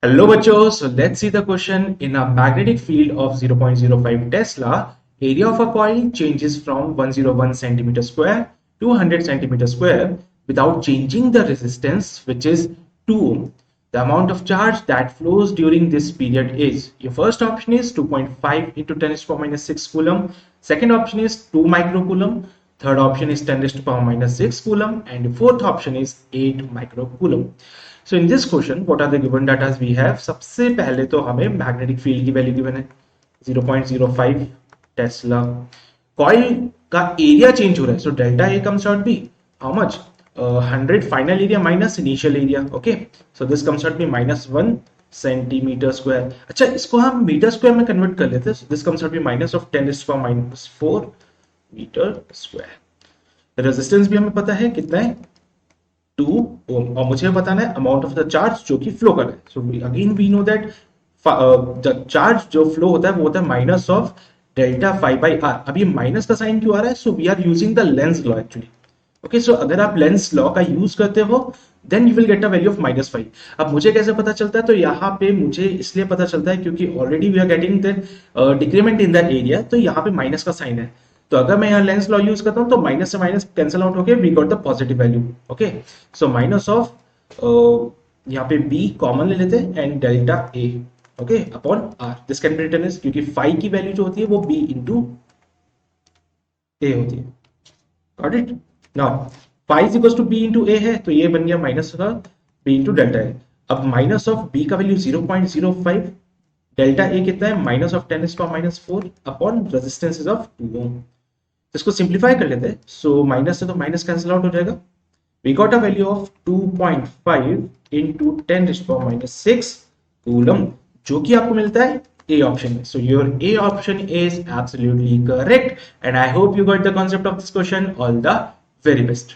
Hello bachcho, so let's see the question. In a magnetic field of 0.05 Tesla, area of a coil changes from 101 centimeter square to 100 centimeter square without changing the resistance, which is 2 ohm. The amount of charge that flows during this period is, your first option is 2.5 into 10 to the power minus 6 coulomb, second option is 2 microcoulomb, third option is 10 to the power minus 6 coulomb, and the fourth option is 8 microcoulomb. So in this question, what are the given data we have? सबसे पहले तो हमें magnetic field की value given है 0.05 tesla. Coil का area change हो रहा है, so delta A comes out be how much 100 final area minus initial area. Okay, so this comes out be -1 centimetre square. अच्छा, इसको हम मीटर स्क्वायर में कन्वर्ट कर लेते हैं. This comes out be -10⁻⁻⁴ metre square. Resistance भी हमें पता है कितना है 2 ओम, और मुझे बताना है अमाउंट ऑफ द चार्ज जो कि फ्लो कर रहा है. So again we know that the charge जो फ्लो होता है वो होता है minus of delta phi by R. अब ये माइनस का साइन क्यों आ रहा है? So we are using the Lenz law actually. Okay, so अगर आप लेंस लॉ का यूज करते हो then you will get a value of -5. अब मुझे कैसे पता चलता है? तो यहाँ पे मुझे इसलिए पता चलता है क्योंकि already we are getting the decrement in the area, तो यहाँ पे माइनस का साइन है. तो अगर मैं यहाँ लेंस लॉ यूज करता हूँ तो माइनस से माइनस कैंसिल आउट होके we got the positive value. Okay, so minus of यहाँ पे b कॉमन ले लेते हैं and delta a okay upon r. This can be written as, क्योंकि फाई की वैल्यू जो होती है वो b इंटू a होती है. Got it? Now phi is equal to b into a है, तो ये बन गया माइनस का b इंटू डेल्टा a. अब माइनस ऑफ b का वैल्यू 0.05, डेल्टा a कितना है -10⁻⁴ अपॉन रेजिस्टेंस ऑफ 2 ओम. इसको सिंप्लीफाई कर लेते हैं. सो माइनस से तो माइनस कैंसिल आउट हो जाएगा. We got a value of 2.5 into 10⁻⁶ coulomb, जो कि आपको मिलता है ए ऑप्शन में. So your A option is absolutely correct and I hope you got the concept of this question. All the very best.